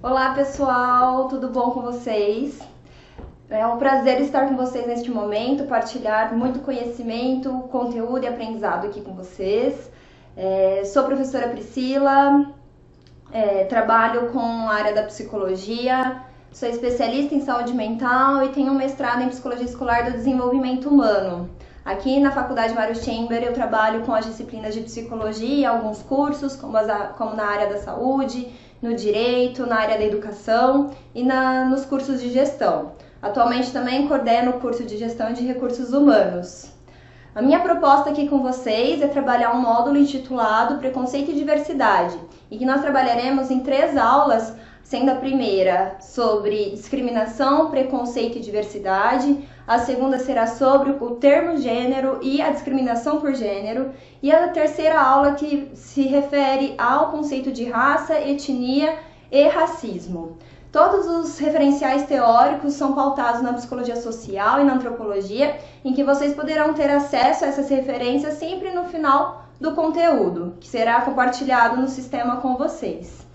Olá pessoal, tudo bom com vocês? É um prazer estar com vocês neste momento, partilhar muito conhecimento, conteúdo e aprendizado aqui com vocês. Sou a professora Priscila, trabalho com a área da psicologia, sou especialista em saúde mental e tenho um mestrado em psicologia escolar do desenvolvimento humano. Aqui na Faculdade Mário Chamber eu trabalho com as disciplinas de psicologia e alguns cursos, como na área da saúde, no direito, na área da educação e nos cursos de gestão. Atualmente também coordeno o curso de gestão de recursos humanos. A minha proposta aqui com vocês é trabalhar um módulo intitulado Preconceito e Diversidade, e que nós trabalharemos em 3 aulas, sendo a primeira sobre discriminação, preconceito e diversidade, a segunda será sobre o termo gênero e a discriminação por gênero, e a terceira aula que se refere ao conceito de raça, etnia e racismo. Todos os referenciais teóricos são pautados na psicologia social e na antropologia, em que vocês poderão ter acesso a essas referências sempre no final do conteúdo, que será compartilhado no sistema com vocês.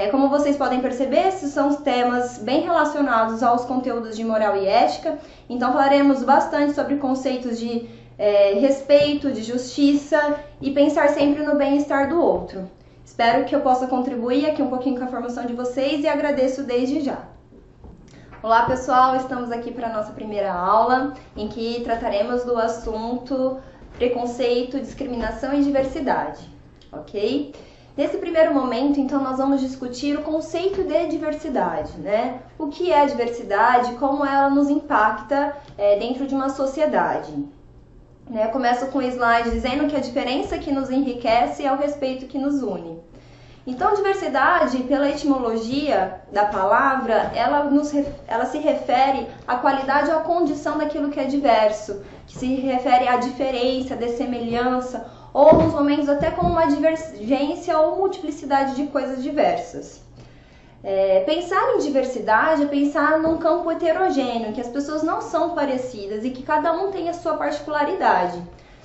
Como vocês podem perceber, esses são temas bem relacionados aos conteúdos de moral e ética, então falaremos bastante sobre conceitos de respeito, de justiça e pensar sempre no bem-estar do outro. Espero que eu possa contribuir aqui um pouquinho com a formação de vocês e agradeço desde já. Olá pessoal, estamos aqui para a nossa primeira aula, em que trataremos do assunto preconceito, discriminação e diversidade, ok? Nesse primeiro momento, então, nós vamos discutir o conceito de diversidade, né? O que é diversidade, como ela nos impacta dentro de uma sociedade. Começo com o slide dizendo que a diferença que nos enriquece é o respeito que nos une. Então, diversidade, pela etimologia da palavra, ela se refere à qualidade ou à condição daquilo que é diverso, que se refere à diferença, dessemelhança, ou em alguns momentos até como uma divergência ou multiplicidade de coisas diversas. Pensar em diversidade é pensar num campo heterogêneo, que as pessoas não são parecidas e que cada um tem a sua particularidade.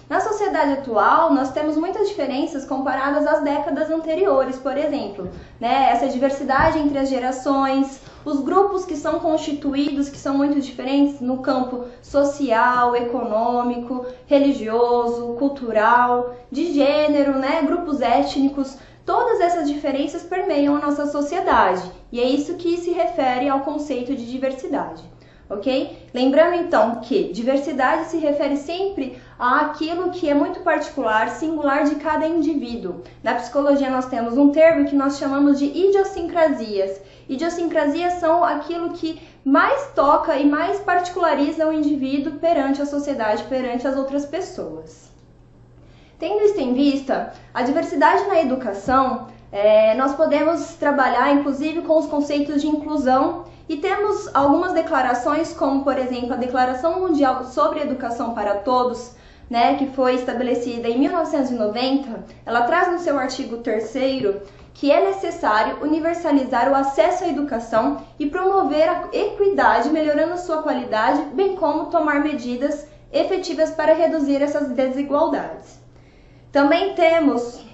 Na sociedade atual, nós temos muitas diferenças comparadas às décadas anteriores, por exemplo, essa diversidade entre as gerações, os grupos que são constituídos, que são muito diferentes no campo social, econômico, religioso, cultural, de gênero, grupos étnicos, todas essas diferenças permeiam a nossa sociedade, e é isso que se refere ao conceito de diversidade. Ok? Lembrando então que diversidade se refere sempre àquilo que é muito particular, singular de cada indivíduo. Na psicologia nós temos um termo que nós chamamos de idiosincrasias. Idiosincrasias são aquilo que mais toca e mais particulariza o indivíduo perante a sociedade, perante as outras pessoas. Tendo isso em vista, a diversidade na educação, nós podemos trabalhar inclusive com os conceitos de inclusão. E temos algumas declarações, como por exemplo a Declaração Mundial sobre Educação para Todos, que foi estabelecida em 1990, ela traz no seu artigo 3º que é necessário universalizar o acesso à educação e promover a equidade, melhorando sua qualidade, bem como tomar medidas efetivas para reduzir essas desigualdades. Também temos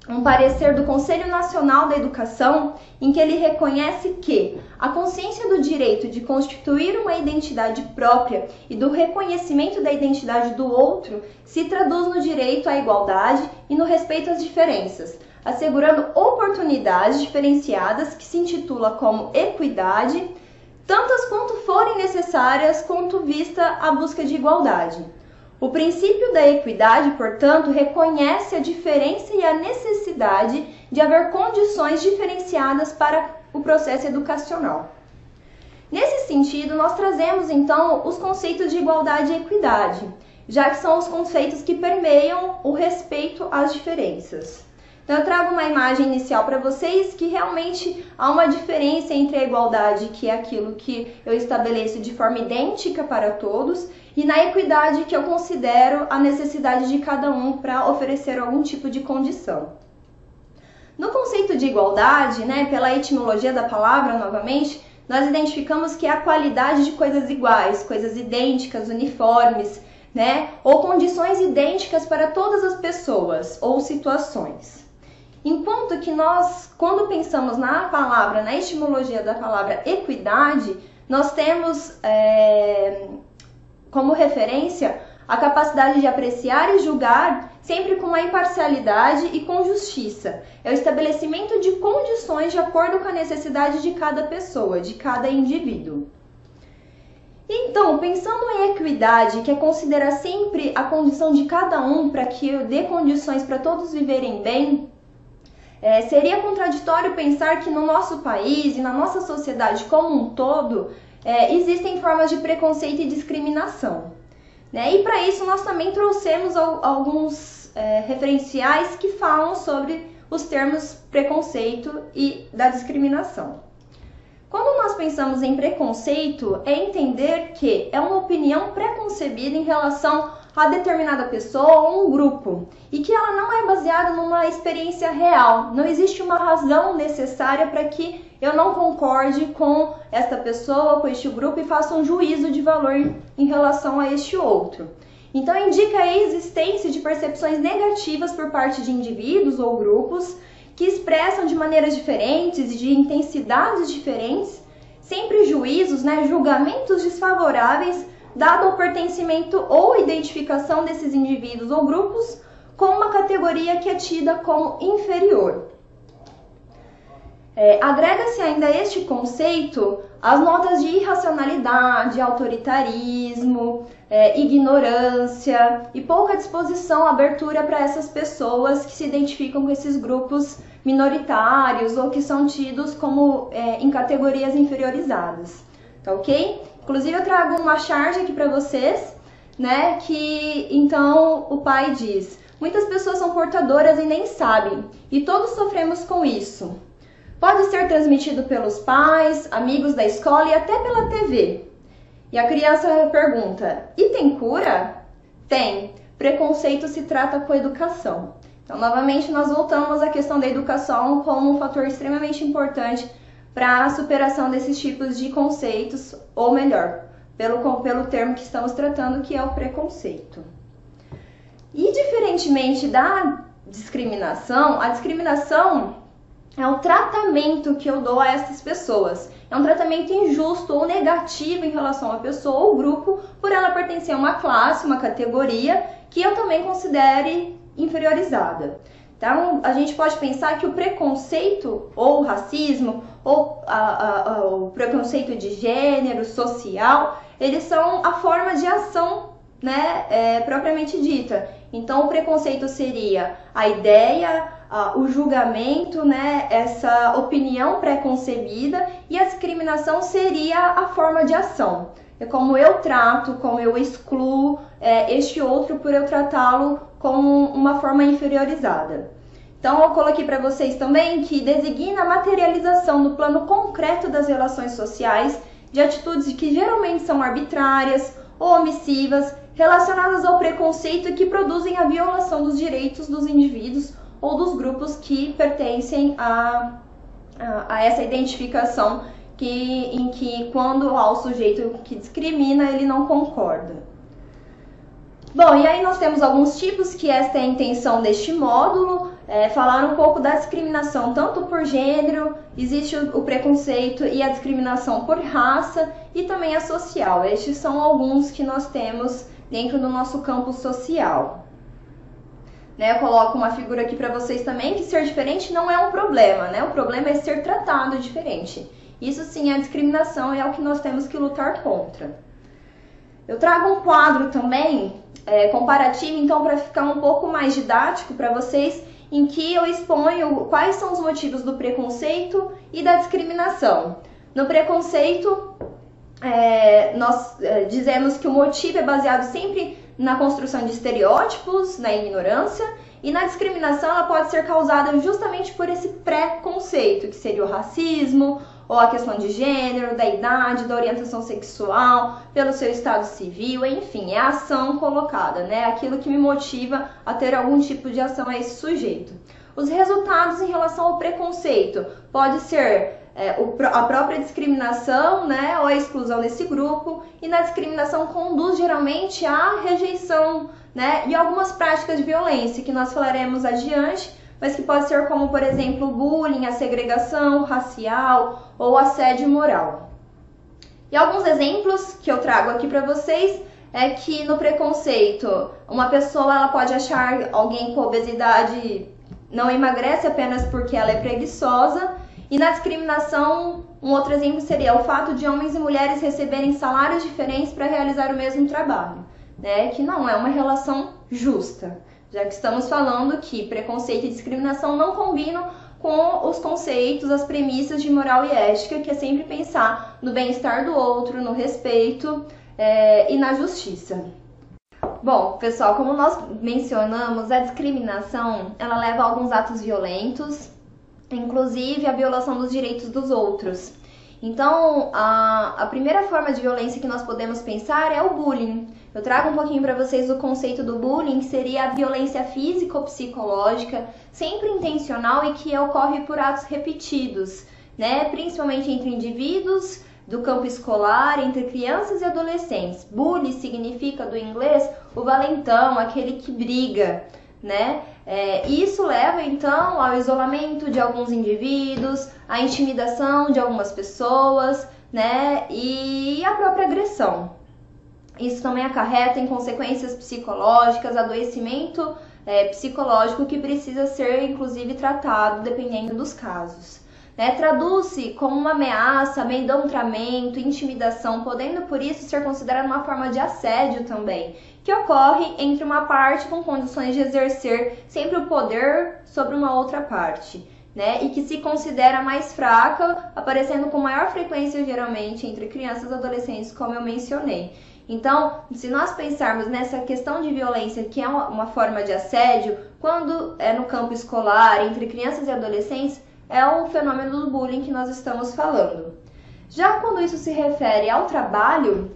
um parecer do Conselho Nacional da Educação, em que ele reconhece que a consciência do direito de constituir uma identidade própria e do reconhecimento da identidade do outro se traduz no direito à igualdade e no respeito às diferenças, assegurando oportunidades diferenciadas que se intitula como equidade, tantas quanto forem necessárias quanto vista a busca de igualdade. O princípio da equidade, portanto, reconhece a diferença e a necessidade de haver condições diferenciadas para o processo educacional. Nesse sentido, nós trazemos então os conceitos de igualdade e equidade, já que são os conceitos que permeiam o respeito às diferenças. Então eu trago uma imagem inicial para vocês que realmente há uma diferença entre a igualdade, que é aquilo que eu estabeleço de forma idêntica para todos, e na equidade, que eu considero a necessidade de cada um para oferecer algum tipo de condição. No conceito de igualdade, pela etimologia da palavra, novamente, nós identificamos que é a qualidade de coisas iguais, coisas idênticas, uniformes, ou condições idênticas para todas as pessoas ou situações. Enquanto que nós, quando pensamos na palavra, na etimologia da palavra equidade, nós temos como referência a capacidade de apreciar e julgar sempre com uma imparcialidade e com justiça. É o estabelecimento de condições de acordo com a necessidade de cada pessoa, de cada indivíduo. Então, pensando em equidade, que é considerar sempre a condição de cada um para que dê condições para todos viverem bem, seria contraditório pensar que no nosso país e na nossa sociedade como um todo existem formas de preconceito e discriminação. Né? E para isso nós também trouxemos alguns referenciais que falam sobre os termos preconceito e da discriminação. Quando nós pensamos em preconceito, é entender que é uma opinião preconcebida em relação a determinada pessoa ou um grupo, e que ela não é baseada numa experiência real. Não existe uma razão necessária para que eu não concorde com esta pessoa, com este grupo, e faça um juízo de valor em relação a este outro. Então, indica a existência de percepções negativas por parte de indivíduos ou grupos que expressam de maneiras diferentes e de intensidades diferentes, sempre juízos, julgamentos desfavoráveis, dado o pertencimento ou identificação desses indivíduos ou grupos com uma categoria que é tida como inferior. Agrega-se ainda a este conceito as notas de irracionalidade, autoritarismo, ignorância e pouca disposição, abertura para essas pessoas que se identificam com esses grupos minoritários ou que são tidos como em categorias inferiorizadas, tá ok? Inclusive eu trago uma charge aqui para vocês, que então o pai diz: muitas pessoas são portadoras e nem sabem, e todos sofremos com isso. Pode ser transmitido pelos pais, amigos da escola e até pela TV. E a criança pergunta: e tem cura? Tem. Preconceito se trata com educação. Então, novamente, nós voltamos à questão da educação como um fator extremamente importante para a superação desses tipos de conceitos, ou melhor, pelo termo que estamos tratando, que é o preconceito. E, diferentemente da discriminação, a discriminação é um tratamento que eu dou a essas pessoas. É um tratamento injusto ou negativo em relação à pessoa ou grupo por ela pertencer a uma classe, uma categoria que eu também considere inferiorizada. Então, a gente pode pensar que o preconceito ou o racismo ou o preconceito de gênero, social, eles são a forma de ação, propriamente dita. Então, o preconceito seria a ideia, o julgamento, essa opinião preconcebida, e a discriminação seria a forma de ação. É como eu trato, como eu excluo este outro por eu tratá-lo como uma forma inferiorizada. Então, eu coloquei para vocês também que designa a materialização no plano concreto das relações sociais de atitudes que geralmente são arbitrárias ou omissivas, relacionadas ao preconceito e que produzem a violação dos direitos dos indivíduos ou dos grupos que pertencem a essa identificação em que quando há o sujeito que discrimina, ele não concorda. Bom, e aí nós temos alguns tipos, que esta é a intenção deste módulo, falar um pouco da discriminação tanto por gênero, existe o preconceito e a discriminação por raça e também a social. Estes são alguns que nós temos dentro do nosso campo social. Eu coloco uma figura aqui para vocês também, que ser diferente não é um problema, o problema é ser tratado diferente. Isso sim é discriminação e é o que nós temos que lutar contra. Eu trago um quadro também, comparativo, então, para ficar um pouco mais didático para vocês, em que eu exponho quais são os motivos do preconceito e da discriminação. No preconceito, nós dizemos que o motivo é baseado sempre na construção de estereótipos, na ignorância, e na discriminação ela pode ser causada justamente por esse preconceito, que seria o racismo, ou a questão de gênero, da idade, da orientação sexual, pelo seu estado civil, enfim, é a ação colocada, aquilo que me motiva a ter algum tipo de ação a esse sujeito. Os resultados em relação ao preconceito pode ser a própria discriminação, ou a exclusão desse grupo, e na discriminação conduz geralmente à rejeição, e algumas práticas de violência que nós falaremos adiante, mas que pode ser como, por exemplo, o bullying, a segregação racial ou assédio moral. E alguns exemplos que eu trago aqui para vocês é que no preconceito, uma pessoa ela pode achar alguém com obesidade não emagrece apenas porque ela é preguiçosa, e na discriminação, um outro exemplo seria o fato de homens e mulheres receberem salários diferentes para realizar o mesmo trabalho, né? Que não é uma relação justa, já que estamos falando que preconceito e discriminação não combinam com os conceitos, as premissas de moral e ética, que é sempre pensar no bem-estar do outro, no respeito e na justiça. Bom, pessoal, como nós mencionamos, a discriminação ela leva a alguns atos violentos, inclusive a violação dos direitos dos outros. Então, a primeira forma de violência que nós podemos pensar é o bullying. Eu trago um pouquinho para vocês o conceito do bullying, que seria a violência física ou psicológica, sempre intencional e que ocorre por atos repetidos, né? Principalmente entre indivíduos do campo escolar, entre crianças e adolescentes. Bully significa, do inglês, o valentão, aquele que briga, né? Isso leva, então, ao isolamento de alguns indivíduos, à intimidação de algumas pessoas, né? E a própria agressão. Isso também acarreta em consequências psicológicas, adoecimento psicológico que precisa ser, inclusive, tratado dependendo dos casos. Traduz-se como uma ameaça, amedrontamento, intimidação, podendo por isso ser considerada uma forma de assédio também, que ocorre entre uma parte com condições de exercer sempre o poder sobre uma outra parte, né? E que se considera mais fraca, aparecendo com maior frequência geralmente entre crianças e adolescentes, como eu mencionei. Então, se nós pensarmos nessa questão de violência, que é uma forma de assédio, quando é no campo escolar, entre crianças e adolescentes, é o fenômeno do bullying que nós estamos falando. Já quando isso se refere ao trabalho,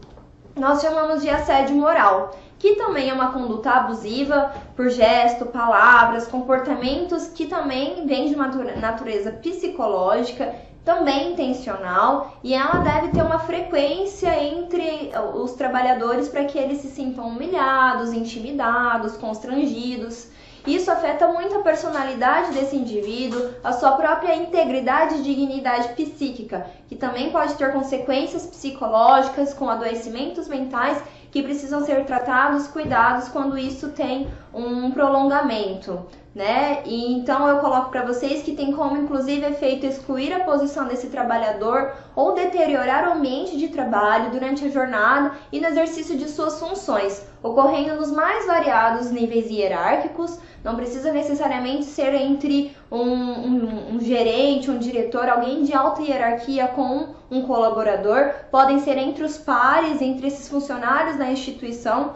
nós chamamos de assédio moral, que também é uma conduta abusiva por gesto, palavras, comportamentos que também vêm de uma natureza psicológica, também intencional, e ela deve ter uma frequência entre os trabalhadores para que eles se sintam humilhados, intimidados, constrangidos. Isso afeta muito a personalidade desse indivíduo, a sua própria integridade e dignidade psíquica, que também pode ter consequências psicológicas com adoecimentos mentais que precisam ser tratados, cuidados quando isso tem um prolongamento, né? E então eu coloco para vocês que tem como inclusive efeito excluir a posição desse trabalhador ou deteriorar o ambiente de trabalho durante a jornada e no exercício de suas funções, ocorrendo nos mais variados níveis hierárquicos. Não precisa necessariamente ser entre um gerente, um diretor, alguém de alta hierarquia com um colaborador. Podem ser entre os pares, entre esses funcionários da instituição,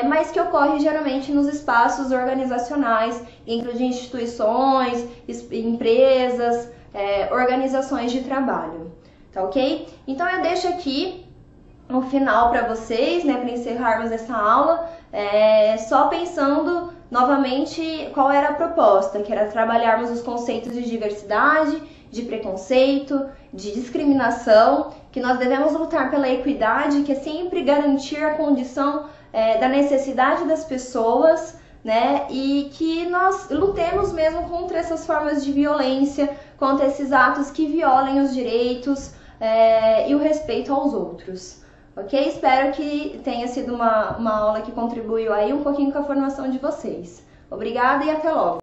mas que ocorre geralmente nos espaços organizacionais, entre de instituições, empresas, organizações de trabalho. Tá ok? Então eu deixo aqui no final para vocês, né, para encerrarmos essa aula, só pensando novamente qual era a proposta, que era trabalharmos os conceitos de diversidade, de preconceito, de discriminação, que nós devemos lutar pela equidade, que é sempre garantir a condição da necessidade das pessoas, né, e que nós lutemos mesmo contra essas formas de violência, contra esses atos que violem os direitos e o respeito aos outros. Ok? Espero que tenha sido uma aula que contribuiu aí um pouquinho com a formação de vocês. Obrigada e até logo!